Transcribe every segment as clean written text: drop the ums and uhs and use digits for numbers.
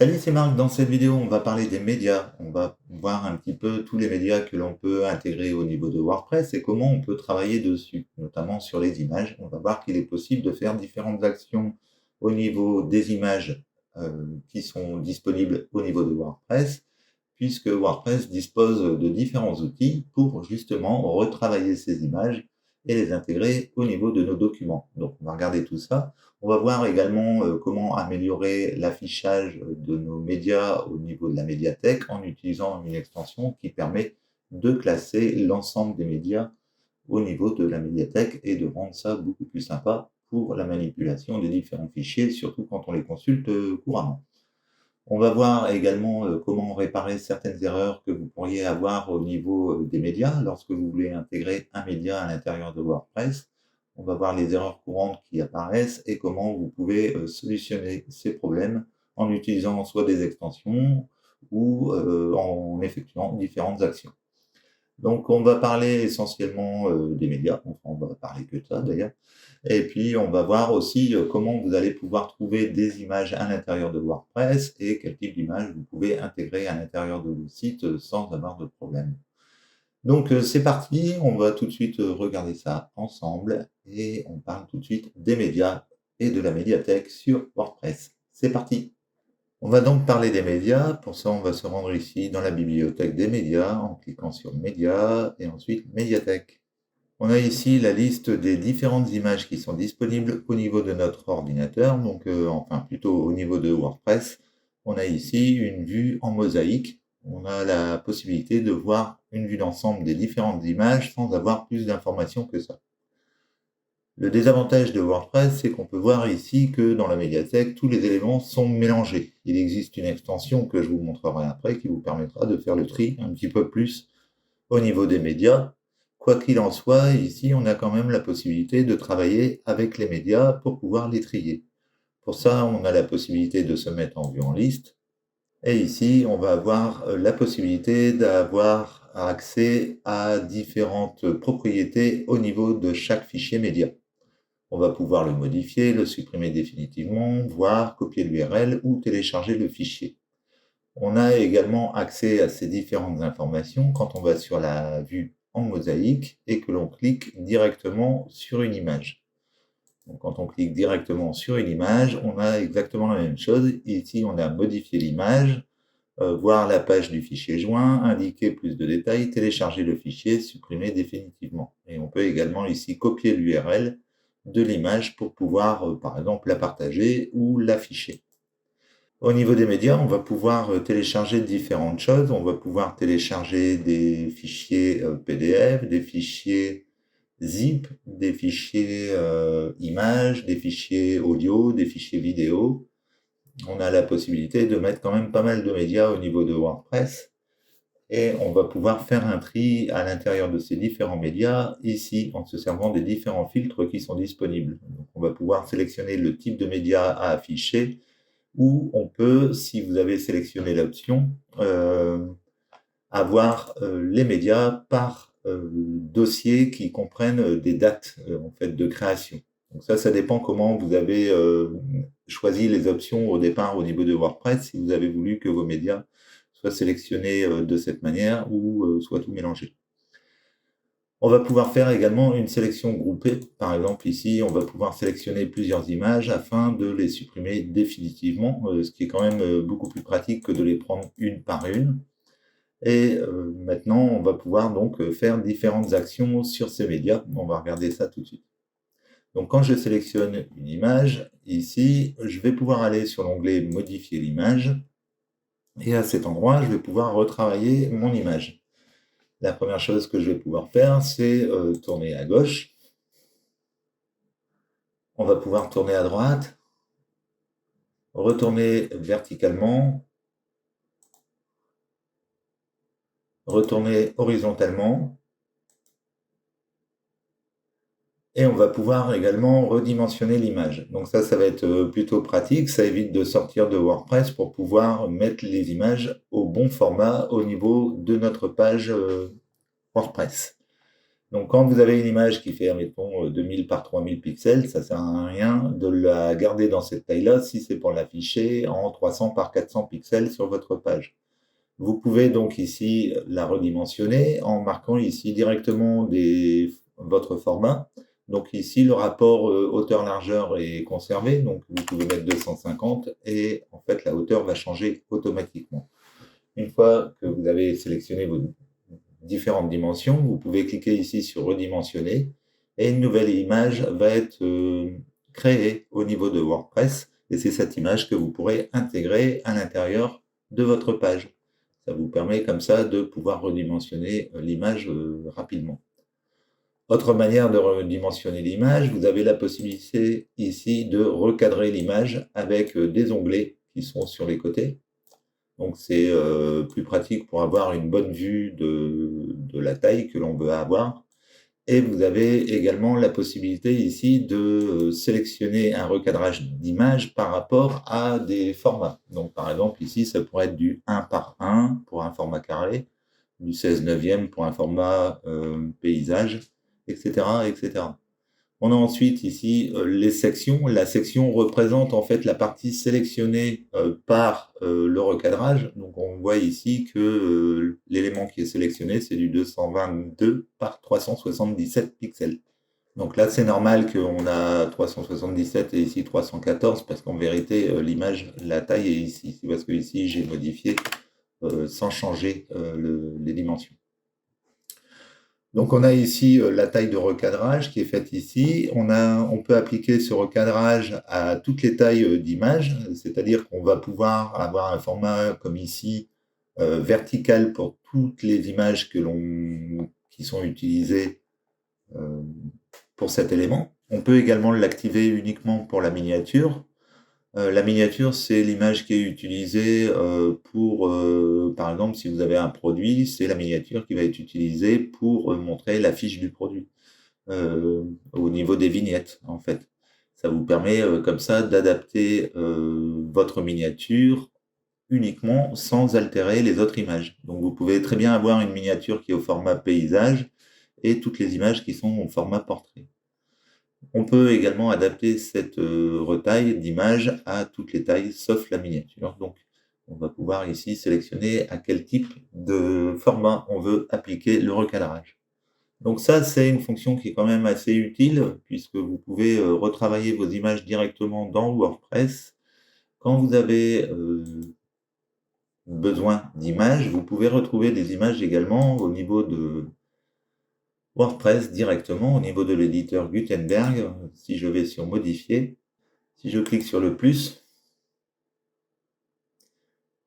Salut, c'est Marc. Dans cette vidéo, on va parler des médias. On va voir un petit peu tous les médias que l'on peut intégrer au niveau de WordPress et comment on peut travailler dessus, notamment sur les images. On va voir qu'il est possible de faire différentes actions au niveau des images qui sont disponibles au niveau de WordPress, puisque WordPress dispose de différents outils pour justement retravailler ces images et les intégrer au niveau de nos documents. Donc, on va regarder tout ça. On va voir également comment améliorer l'affichage de nos médias au niveau de la médiathèque en utilisant une extension qui permet de classer l'ensemble des médias au niveau de la médiathèque et de rendre ça beaucoup plus sympa pour la manipulation des différents fichiers, surtout quand on les consulte couramment. On va voir également comment réparer certaines erreurs que vous pourriez avoir au niveau des médias lorsque vous voulez intégrer un média à l'intérieur de WordPress. On va voir les erreurs courantes qui apparaissent et comment vous pouvez solutionner ces problèmes en utilisant soit des extensions ou en effectuant différentes actions. Donc, on va parler essentiellement des médias, enfin, on va parler que de ça d'ailleurs. Et puis, on va voir aussi comment vous allez pouvoir trouver des images à l'intérieur de WordPress et quel type d'image vous pouvez intégrer à l'intérieur de vos sites sans avoir de problème. Donc, c'est parti, on va tout de suite regarder ça ensemble et on parle tout de suite des médias et de la médiathèque sur WordPress. C'est parti! On va donc parler des médias. Pour ça, on va se rendre ici dans la bibliothèque des médias en cliquant sur Médias et ensuite Médiathèque. On a ici la liste des différentes images qui sont disponibles au niveau de notre ordinateur, donc enfin plutôt au niveau de WordPress. On a ici une vue en mosaïque. On a la possibilité de voir une vue d'ensemble des différentes images sans avoir plus d'informations que ça. Le désavantage de WordPress, c'est qu'on peut voir ici que dans la médiathèque, tous les éléments sont mélangés. Il existe une extension que je vous montrerai après qui vous permettra de faire le tri un petit peu plus au niveau des médias. Quoi qu'il en soit, ici, on a quand même la possibilité de travailler avec les médias pour pouvoir les trier. Pour ça, on a la possibilité de se mettre en vue en liste. Et ici, on va avoir la possibilité d'avoir accès à différentes propriétés au niveau de chaque fichier média. On va pouvoir le modifier, le supprimer définitivement, voire copier l'URL ou télécharger le fichier. On a également accès à ces différentes informations quand on va sur la vue en mosaïque et que l'on clique directement sur une image. Donc, quand on clique directement sur une image, on a exactement la même chose. Ici, on a modifié l'image, voir la page du fichier joint, indiquer plus de détails, télécharger le fichier, supprimer définitivement. Et on peut également ici copier l'URL de l'image pour pouvoir, par exemple, la partager ou l'afficher. Au niveau des médias, on va pouvoir télécharger différentes choses. On va pouvoir télécharger des fichiers PDF, des fichiers zip, des fichiers images, des fichiers audio, des fichiers vidéo. On a la possibilité de mettre quand même pas mal de médias au niveau de WordPress. Et on va pouvoir faire un tri à l'intérieur de ces différents médias, ici, en se servant des différents filtres qui sont disponibles. Donc, on va pouvoir sélectionner le type de média à afficher, ou on peut, si vous avez sélectionné l'option, avoir les médias par dossier qui comprennent des dates en fait, de création. Donc ça dépend comment vous avez choisi les options au départ au niveau de WordPress, si vous avez voulu que vos médias soit sélectionné de cette manière ou soit tout mélangé. On va pouvoir faire également une sélection groupée. Par exemple, ici, on va pouvoir sélectionner plusieurs images afin de les supprimer définitivement, ce qui est quand même beaucoup plus pratique que de les prendre une par une. Et maintenant, on va pouvoir donc faire différentes actions sur ces médias. On va regarder ça tout de suite. Donc, quand je sélectionne une image, ici, je vais pouvoir aller sur l'onglet « Modifier l'image ». Et à cet endroit, je vais pouvoir retravailler mon image. La première chose que je vais pouvoir faire, c'est tourner à gauche. On va pouvoir tourner à droite, retourner verticalement, retourner horizontalement. Et on va pouvoir également redimensionner l'image. Donc ça va être plutôt pratique. Ça évite de sortir de WordPress pour pouvoir mettre les images au bon format au niveau de notre page WordPress. Donc, quand vous avez une image qui fait, admettons, 2000 par 3000 pixels, ça sert à rien de la garder dans cette taille-là si c'est pour l'afficher en 300 par 400 pixels sur votre page. Vous pouvez donc ici la redimensionner en marquant ici directement votre format. Donc ici, le rapport hauteur-largeur est conservé, donc vous pouvez mettre 250 et en fait la hauteur va changer automatiquement. Une fois que vous avez sélectionné vos différentes dimensions, vous pouvez cliquer ici sur redimensionner et une nouvelle image va être créée au niveau de WordPress et c'est cette image que vous pourrez intégrer à l'intérieur de votre page. Ça vous permet comme ça de pouvoir redimensionner l'image rapidement. Autre manière de redimensionner l'image, vous avez la possibilité ici de recadrer l'image avec des onglets qui sont sur les côtés. Donc c'est plus pratique pour avoir une bonne vue de la taille que l'on veut avoir. Et vous avez également la possibilité ici de sélectionner un recadrage d'image par rapport à des formats. Donc par exemple ici, ça pourrait être du 1 par 1 pour un format carré, du 16/9 pour un format paysage, etc., etc. On a ensuite ici les sections. La section représente en fait la partie sélectionnée par le recadrage. Donc on voit ici que l'élément qui est sélectionné, c'est du 222 par 377 pixels. Donc là, c'est normal qu'on a 377 et ici 314 parce qu'en vérité, l'image, la taille est ici. C'est parce que ici, j'ai modifié sans changer les dimensions. Donc on a ici la taille de recadrage qui est faite ici. On peut appliquer ce recadrage à toutes les tailles d'images, c'est-à-dire qu'on va pouvoir avoir un format comme ici, vertical pour toutes les images qui sont utilisées pour cet élément. On peut également l'activer uniquement pour la miniature. La miniature, c'est l'image qui est utilisée pour, par exemple, si vous avez un produit, c'est la miniature qui va être utilisée pour montrer la fiche du produit au niveau des vignettes, en fait. Ça vous permet comme ça d'adapter votre miniature uniquement sans altérer les autres images. Donc vous pouvez très bien avoir une miniature qui est au format paysage et toutes les images qui sont au format portrait. On peut également adapter cette retaille d'image à toutes les tailles sauf la miniature. Donc, on va pouvoir ici sélectionner à quel type de format on veut appliquer le recadrage. Donc ça, c'est une fonction qui est quand même assez utile puisque vous pouvez retravailler vos images directement dans WordPress. Quand vous avez besoin d'images, vous pouvez retrouver des images également au niveau de WordPress directement au niveau de l'éditeur Gutenberg. Si je vais sur modifier, si je clique sur le plus,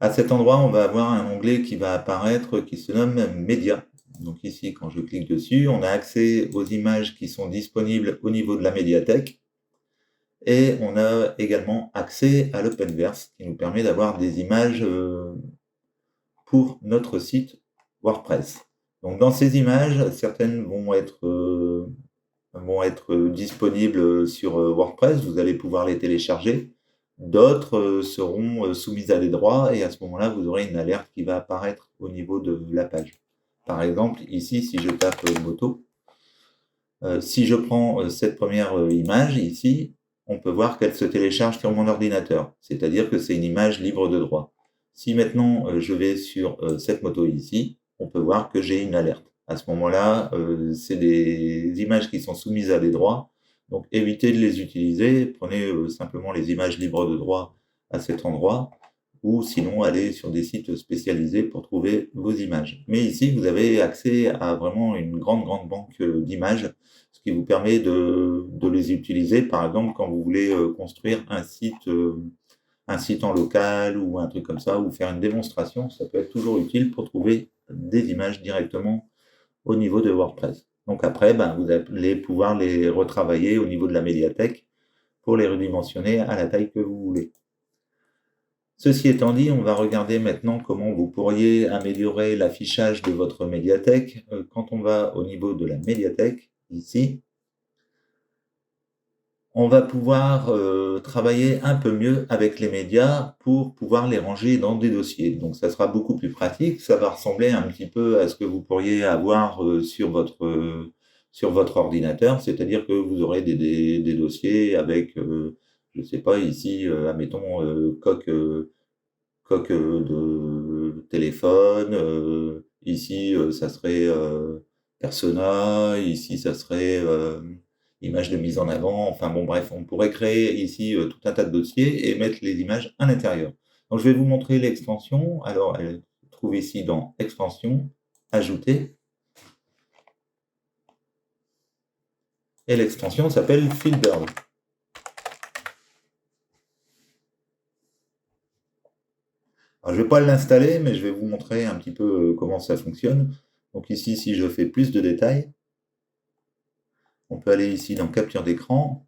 à cet endroit, on va avoir un onglet qui va apparaître qui se nomme Média. Donc ici, quand je clique dessus, on a accès aux images qui sont disponibles au niveau de la médiathèque et on a également accès à l'Openverse qui nous permet d'avoir des images pour notre site WordPress. Donc dans ces images, certaines vont être disponibles sur WordPress, vous allez pouvoir les télécharger. D'autres seront soumises à des droits et à ce moment-là, vous aurez une alerte qui va apparaître au niveau de la page. Par exemple, ici, si je tape moto, si je prends cette première image ici, on peut voir qu'elle se télécharge sur mon ordinateur, c'est-à-dire que c'est une image libre de droit. Si maintenant je vais sur cette moto ici, on peut voir que j'ai une alerte. À ce moment-là, c'est des images qui sont soumises à des droits, donc évitez de les utiliser, prenez simplement les images libres de droit à cet endroit, ou sinon allez sur des sites spécialisés pour trouver vos images. Mais ici, vous avez accès à vraiment une grande banque d'images, ce qui vous permet de les utiliser, par exemple, quand vous voulez construire un site en local ou un truc comme ça, ou faire une démonstration, ça peut être toujours utile pour trouver des images directement au niveau de WordPress. Donc après, vous allez pouvoir les retravailler au niveau de la médiathèque pour les redimensionner à la taille que vous voulez. Ceci étant dit, on va regarder maintenant comment vous pourriez améliorer l'affichage de votre médiathèque. Quand on va au niveau de la médiathèque, ici, on va pouvoir travailler un peu mieux avec les médias pour pouvoir les ranger dans des dossiers. Donc ça sera beaucoup plus pratique, ça va ressembler un petit peu à ce que vous pourriez avoir sur votre sur votre ordinateur, c'est-à-dire que vous aurez des dossiers avec, je sais pas, ici, admettons, coque de téléphone, ici, ça serait persona, ici, ça serait image de mise en avant, enfin bon, bref, on pourrait créer ici tout un tas de dossiers et mettre les images à l'intérieur. Donc, je vais vous montrer l'extension. Alors, elle se trouve ici dans Extension, Ajouter, et l'extension s'appelle Filbert. Alors, je ne vais pas l'installer, mais je vais vous montrer un petit peu comment ça fonctionne. Donc ici, si je fais plus de détails, on peut aller ici dans Capture d'écran.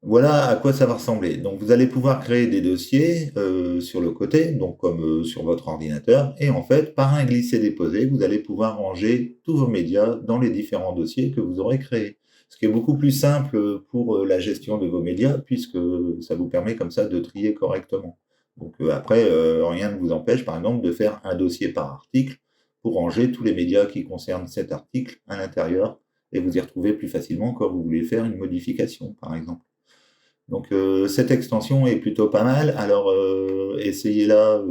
Voilà à quoi ça va ressembler. Donc vous allez pouvoir créer des dossiers sur le côté, donc comme sur votre ordinateur, et en fait, par un glisser-déposer, vous allez pouvoir ranger tous vos médias dans les différents dossiers que vous aurez créés. Ce qui est beaucoup plus simple pour la gestion de vos médias, puisque ça vous permet comme ça de trier correctement. Donc après, rien ne vous empêche, par exemple, de faire un dossier par article pour ranger tous les médias qui concernent cet article à l'intérieur, et vous y retrouver plus facilement quand vous voulez faire une modification, par exemple. Donc cette extension est plutôt pas mal. Alors essayez-la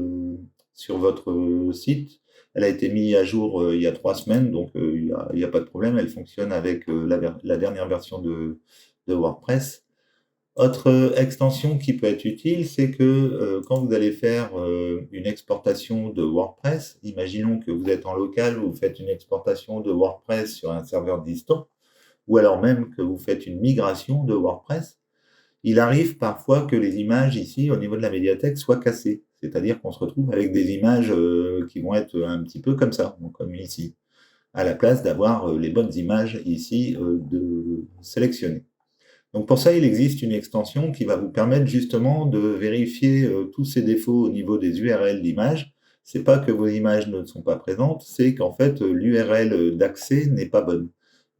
sur votre site. Elle a été mise à jour il y a 3 semaines, donc il n'y a pas de problème. Elle fonctionne avec la dernière version de WordPress. Autre extension qui peut être utile, c'est que quand vous allez faire une exportation de WordPress, imaginons que vous êtes en local, vous faites une exportation de WordPress sur un serveur distant, ou alors même que vous faites une migration de WordPress, il arrive parfois que les images ici, au niveau de la médiathèque, soient cassées. C'est-à-dire qu'on se retrouve avec des images qui vont être un petit peu comme ça, donc comme ici, à la place d'avoir les bonnes images ici sélectionnées. Donc pour ça, il existe une extension qui va vous permettre justement de vérifier tous ces défauts au niveau des URL d'images. C'est pas que vos images ne sont pas présentes, c'est qu'en fait l'URL d'accès n'est pas bonne.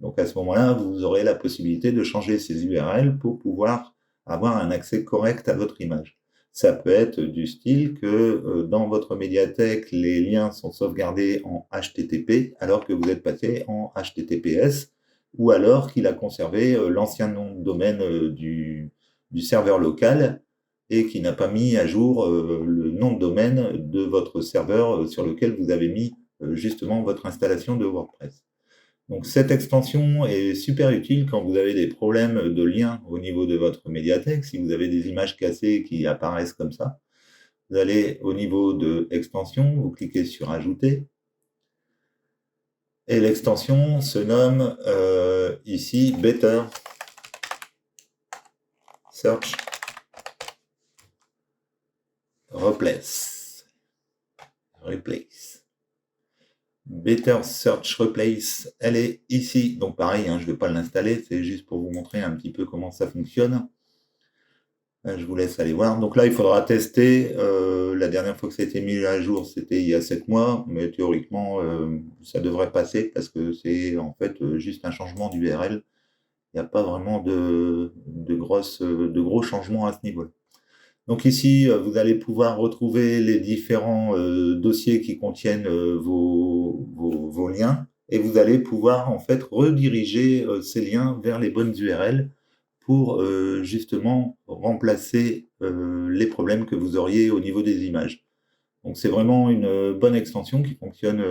Donc à ce moment-là, vous aurez la possibilité de changer ces URL pour pouvoir avoir un accès correct à votre image. Ça peut être du style que dans votre médiathèque, les liens sont sauvegardés en HTTP alors que vous êtes passé en HTTPS, ou alors qu'il a conservé l'ancien nom de domaine du serveur local et qui n'a pas mis à jour le nom de domaine de votre serveur sur lequel vous avez mis justement votre installation de WordPress. Donc cette extension est super utile quand vous avez des problèmes de lien au niveau de votre médiathèque. Si vous avez des images cassées qui apparaissent comme ça, vous allez au niveau de extension, vous cliquez sur Ajouter. Et l'extension se nomme ici Better Search Replace. Better Search Replace, elle est ici. Donc pareil, hein, je ne vais pas l'installer, c'est juste pour vous montrer un petit peu comment ça fonctionne. Je vous laisse aller voir. Donc là, il faudra tester. La dernière fois que ça a été mis à jour, c'était il y a 7 mois, mais théoriquement, ça devrait passer parce que c'est en fait juste un changement d'URL. Il n'y a pas vraiment de gros changements à ce niveau-là. Donc ici, vous allez pouvoir retrouver les différents dossiers qui contiennent vos liens, et vous allez pouvoir en fait rediriger ces liens vers les bonnes URL pour justement remplacer les problèmes que vous auriez au niveau des images. Donc c'est vraiment une bonne extension qui fonctionne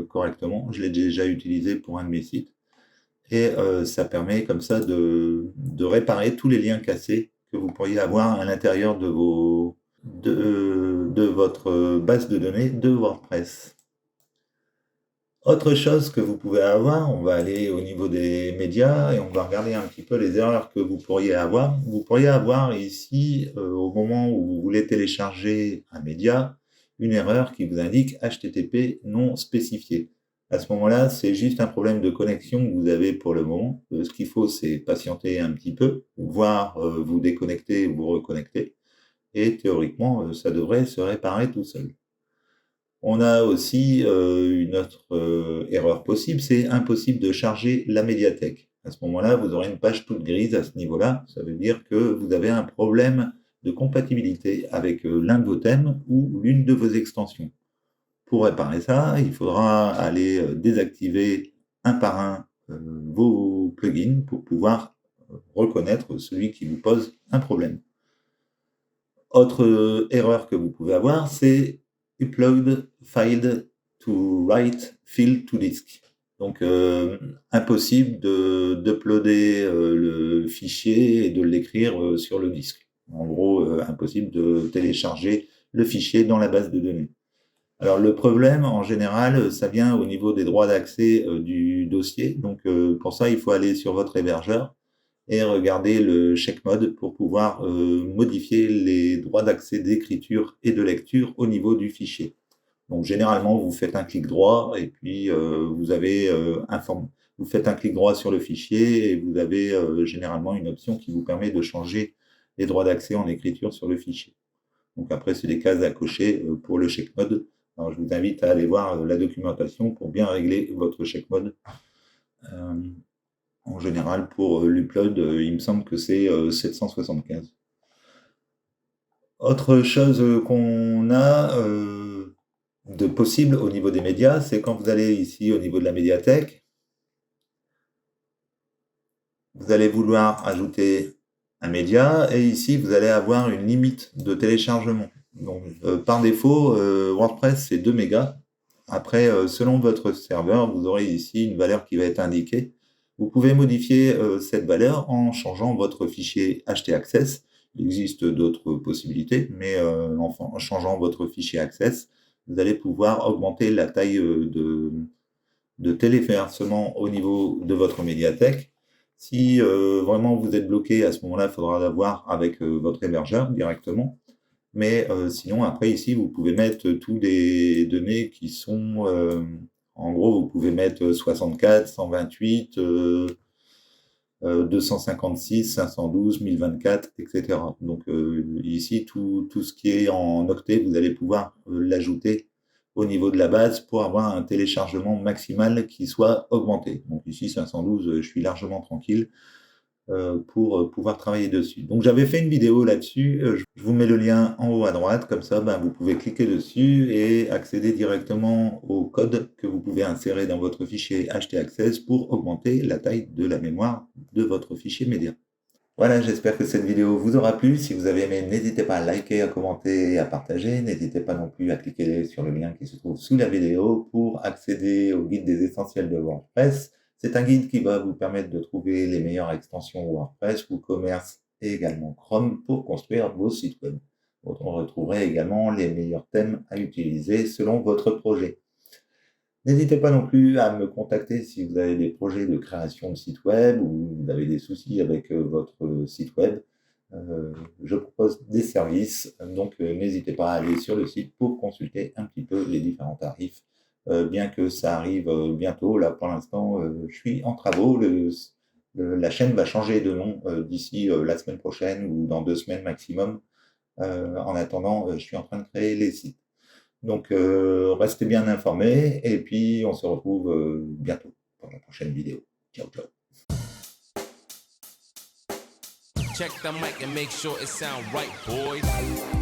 correctement. Je l'ai déjà utilisée pour un de mes sites. Et ça permet comme ça de réparer tous les liens cassés que vous pourriez avoir à l'intérieur de votre base de données de WordPress. Autre chose que vous pouvez avoir, on va aller au niveau des médias et on va regarder un petit peu les erreurs que vous pourriez avoir. Vous pourriez avoir ici, au moment où vous voulez télécharger un média, une erreur qui vous indique HTTP non spécifié. À ce moment-là, c'est juste un problème de connexion que vous avez pour le moment. Ce qu'il faut, c'est patienter un petit peu, voire vous déconnecter ou vous reconnecter. Et théoriquement, ça devrait se réparer tout seul. On a aussi une autre erreur possible, c'est impossible de charger la médiathèque. À ce moment-là, vous aurez une page toute grise à ce niveau-là. Ça veut dire que vous avez un problème de compatibilité avec l'un de vos thèmes ou l'une de vos extensions. Pour réparer ça, il faudra aller désactiver un par un vos plugins pour pouvoir reconnaître celui qui vous pose un problème. Autre erreur que vous pouvez avoir, c'est upload file to write field to disk. Donc impossible d'uploader le fichier et de l'écrire sur le disque. En gros, impossible de télécharger le fichier dans la base de données. Alors le problème, en général, ça vient au niveau des droits d'accès du dossier. Donc pour ça, il faut aller sur votre hébergeur et regarder le check mode pour pouvoir modifier les droits d'accès d'écriture et de lecture au niveau du fichier. Donc généralement, vous faites un clic droit et puis vous faites un clic droit sur le fichier et vous avez généralement une option qui vous permet de changer les droits d'accès en écriture sur le fichier. Donc après, c'est des cases à cocher pour le check mode. Alors, je vous invite à aller voir la documentation pour bien régler votre check mode. En général, pour l'upload, il me semble que c'est 775. Autre chose qu'on a de possible au niveau des médias, c'est quand vous allez ici au niveau de la médiathèque, vous allez vouloir ajouter un média et ici vous allez avoir une limite de téléchargement. Donc par défaut, WordPress c'est 2 mégas. Après, selon votre serveur, vous aurez ici une valeur qui va être indiquée. Vous pouvez modifier cette valeur en changeant votre fichier htaccess. Il existe d'autres possibilités, mais en changeant votre fichier access, vous allez pouvoir augmenter la taille de téléversement au niveau de votre médiathèque. Si vraiment vous êtes bloqué, à ce moment-là, il faudra l'avoir avec votre hébergeur directement. Mais sinon, après, ici, vous pouvez mettre tous les données qui sont... en gros, vous pouvez mettre 64, 128, 256, 512, 1024, etc. Donc ici, tout ce qui est en octet, vous allez pouvoir l'ajouter au niveau de la base pour avoir un téléchargement maximal qui soit augmenté. Donc ici, 512, je suis largement tranquille pour pouvoir travailler dessus. Donc j'avais fait une vidéo là-dessus, je vous mets le lien en haut à droite, comme ça vous pouvez cliquer dessus et accéder directement au code que vous pouvez insérer dans votre fichier htaccess pour augmenter la taille de la mémoire de votre fichier média. Voilà, j'espère que cette vidéo vous aura plu. Si vous avez aimé, n'hésitez pas à liker, à commenter et à partager. N'hésitez pas non plus à cliquer sur le lien qui se trouve sous la vidéo pour accéder au guide des essentiels de WordPress. C'est un guide qui va vous permettre de trouver les meilleures extensions WordPress, WooCommerce et également Chrome pour construire vos sites web. On retrouverez également les meilleurs thèmes à utiliser selon votre projet. N'hésitez pas non plus à me contacter si vous avez des projets de création de site web ou vous avez des soucis avec votre site web. Je propose des services, donc n'hésitez pas à aller sur le site pour consulter un petit peu les différents tarifs. Bien que ça arrive bientôt, là pour l'instant je suis en travaux, la chaîne va changer de nom d'ici la semaine prochaine ou dans 2 semaines maximum. En attendant, je suis en train de créer les sites. Donc restez bien informés et puis on se retrouve bientôt pour la prochaine vidéo. Ciao, ciao. Check the mic and make sure it sound right, boys.